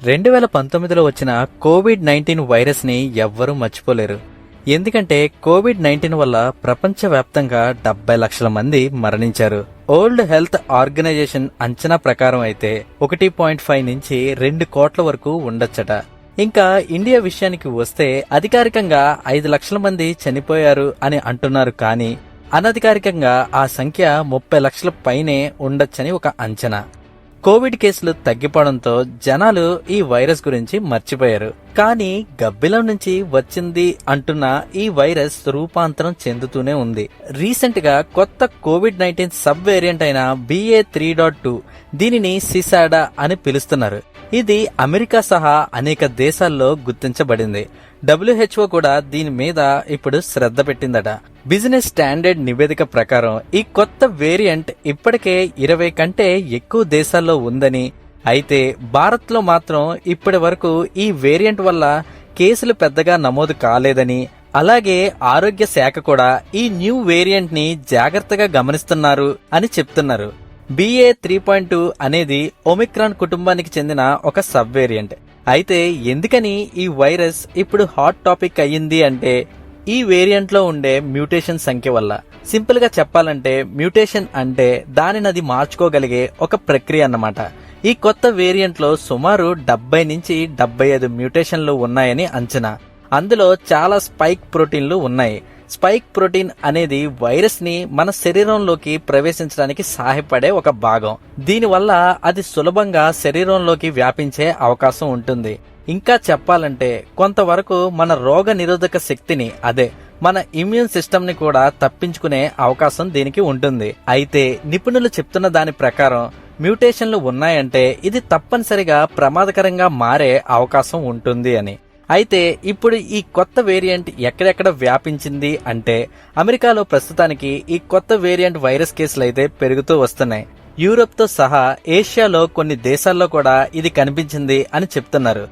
2019లో వచ్చిన COVID-19 virus ని ఎవ్వరూ మర్చిపోలేరు. ఎందుకంటే కోవిడ్-19 వల్ల ప్రపంచవ్యాప్తంగా 70 లక్షల మంది మరణించారు. వరల్డ్ హెల్త్ ఆర్గనైజేషన్ అంచనా ప్రకారం అయితే 1.5 నుంచి 2 కోట్ల వరకు ఉండొచ్చట. ఇంకా ఇండియా విషయానికి వస్తే అధికారికంగా 5 లక్షల మంది చనిపోయారు అని అంటున్నారు. కానీ అనధికారికంగా ఆ సంఖ్య 30 లక్షల పైనే ఉండొచ్చని ఒక అంచనా. కోవిడ్ కేసులు తగ్గిపోవడంతో జనాలు ఈ వైరస్ గురించి మర్చిపోయారు. కానీ గబ్బిలం నుంచి వచ్చింది అంటున్న ఈ వైరస్ రూపాంతరం చెందుతూనే ఉంది. రీసెంట్ గా కొత్త కోవిడ్-19 సబ్ వేరియంట్ అయిన BA.3.2 దీనిని సిసాడా అని పిలుస్తున్నారు. ఇది అమెరికా సహా అనేక దేశాల్లో గుర్తించబడింది. WHO కూడా దీని మీద ఇప్పుడు శ్రద్ధ పెట్టిందట. బిజినెస్ స్టాండర్డ్ నివేదిక ప్రకారం ఈ కొత్త వేరియంట్ ఇప్పటికే 20 కంటే ఎక్కువ దేశాల్లో ఉందని, అయితే భారత్ లో మాత్రం ఇప్పటి వరకు ఈ వేరియంట్ వల్ల కేసులు పెద్దగా నమోదు కాలేదని, అలాగే ఆరోగ్య శాఖ కూడా ఈ న్యూ వేరియంట్ ని జాగ్రత్తగా గమనిస్తున్నారు అని చెప్తున్నారు. BA.3.2 అనేది ఒమిక్రాన్ కుటుంబానికి చెందిన ఒక సబ్ వేరియంట్. అయితే ఎందుకని ఈ వైరస్ ఇప్పుడు హాట్ టాపిక్ అయ్యింది అంటే ఈ వేరియంట్ లో ఉండే మ్యూటేషన్ సంఖ్య వల్ల. సింపుల్ గా చెప్పాలంటే మ్యూటేషన్ అంటే దానిని అది మార్చుకోగలిగే ఒక ప్రక్రియ అన్నమాట. ఈ కొత్త వేరియంట్ లో సుమారు 70 నుంచి 75 మ్యూటేషన్లు ఉన్నాయని అంచనా. అందులో చాలా స్పైక్ ప్రోటీన్లు ఉన్నాయి. స్పైక్ ప్రోటీన్ అనేది వైరస్ ని మన శరీరంలోకి ప్రవేశించడానికి సహాయపడే ఒక భాగం. దీనివల్ల అది సులభంగా శరీరంలోకి వ్యాపించే అవకాశం ఉంటుంది. ఇంకా చెప్పాలంటే కొంతవరకు మన రోగ నిరోధక శక్తిని, అదే మన ఇమ్యూన్ సిస్టమ్ ని కూడా తప్పించుకునే అవకాశం దీనికి ఉంటుంది. అయితే నిపుణులు చెప్తున్న దాని ప్రకారం మ్యూటేషన్లు ఉన్నాయంటే ఇది తప్పనిసరిగా ప్రమాదకరంగా మారే అవకాశం ఉంటుంది అని. అయితే ఇప్పుడు ఈ కొత్త వేరియంట్ ఎక్కడెక్కడ వ్యాపించింది అంటే అమెరికాలో ప్రస్తుతానికి ఈ కొత్త వేరియంట్ వైరస్ కేసులు అయితే పెరుగుతూ వస్తున్నాయి. యూరోప్ తో సహా ఏషియాలో కొన్ని దేశాల్లో కూడా ఇది కనిపించింది అని చెప్తున్నారు.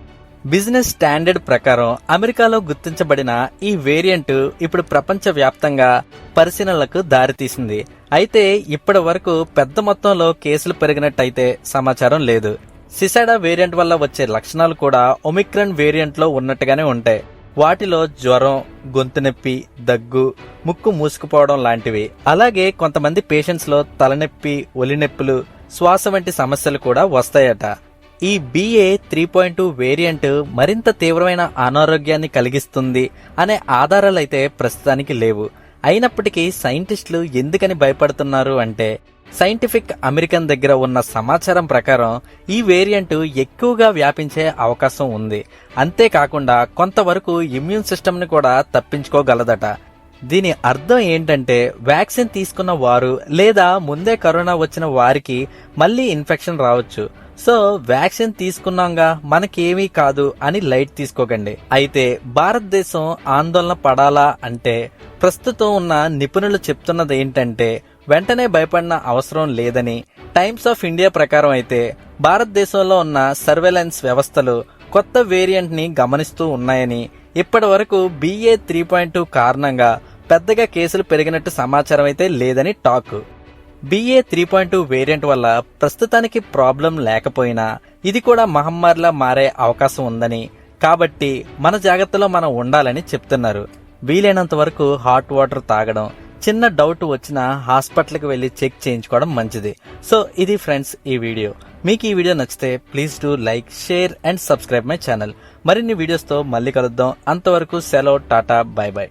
బిజినెస్ స్టాండర్డ్ ప్రకారం అమెరికాలో గుర్తించబడిన ఈ వేరియంట్ ఇప్పుడు ప్రపంచ వ్యాప్తంగా పరిశీలనలకు దారితీసింది. అయితే ఇప్పటి వరకు పెద్ద మొత్తంలో కేసులు పెరిగినట్టయితే సమాచారం లేదు. సిసాడా వేరియంట్ వల్ల వచ్చే లక్షణాలు కూడా ఒమిక్రాన్ వేరియంట్ లో ఉన్నట్టుగానే ఉంటాయి. వాటిలో జ్వరం, గొంతు నొప్పి, దగ్గు, ముక్కు మూసుకుపోవడం లాంటివి. అలాగే కొంతమంది పేషెంట్స్ లో తలనొప్పి, ఒలి నొప్పులు, శ్వాస వంటి సమస్యలు కూడా వస్తాయట. ఈ BA.3.2 వేరియంట్ మరింత తీవ్రమైన అనారోగ్యాన్ని కలిగిస్తుంది అనే ఆధారాలైతే ప్రస్తుతానికి లేవు. అయినప్పటికీ సైంటిస్టులు ఎందుకని భయపడుతున్నారు అంటే సైంటిఫిక్ అమెరికన్ దగ్గర ఉన్న సమాచారం ప్రకారం ఈ వేరియంట్ ఎక్కువగా వ్యాపించే అవకాశం ఉంది. అంతేకాకుండా కొంతవరకు ఇమ్యూన్ సిస్టమ్ ని కూడా తప్పించుకోగలదట. దీని అర్థం ఏంటంటే వ్యాక్సిన్ తీసుకున్న వారు లేదా ముందే కరోనా వచ్చిన వారికి మళ్లీ ఇన్ఫెక్షన్ రావచ్చు. సో వ్యాక్సిన్ తీసుకున్నాంగా మనకేమీ కాదు అని లైట్ తీసుకోకండి. అయితే భారతదేశం ఆందోళన పడాలా అంటే ప్రస్తుతం ఉన్న నిపుణులు చెప్తున్నది ఏంటంటే వెంటనే భయపడిన అవసరం లేదని. టైమ్స్ ఆఫ్ ఇండియా ప్రకారం అయితే భారతదేశంలో ఉన్న సర్వేలెన్స్ వ్యవస్థలు కొత్త వేరియంట్ ని గమనిస్తూ ఉన్నాయని, ఇప్పటి వరకు BA.3.2 కారణంగా పెద్దగా కేసులు పెరిగినట్టు సమాచారం అయితే లేదని టాక్. BA.3.2 వేరియంట్ వల్ల ప్రస్తుతానికి ప్రాబ్లం లేకపోయినా ఇది కూడా మహమ్మారిలా మారే అవకాశం ఉందని, కాబట్టి మన జాగ్రత్తలో మనం ఉండాలని చెప్తున్నారు. వీలైనంత వరకు హాట్ వాటర్ తాగడం, చిన్న డౌట్ వచ్చినా హాస్పిటల్కి వెళ్లి చెక్ చేయించుకోవడం మంచిది. సో ఇది ఫ్రెండ్స్ ఈ వీడియో. మీకు ఈ వీడియో నచ్చితే please do like, share and subscribe my channel. మరిన్ని వీడియోస్ తో మళ్ళీ కలుద్దాం. అంతవరకు సెలవు, టాటా, బై బై.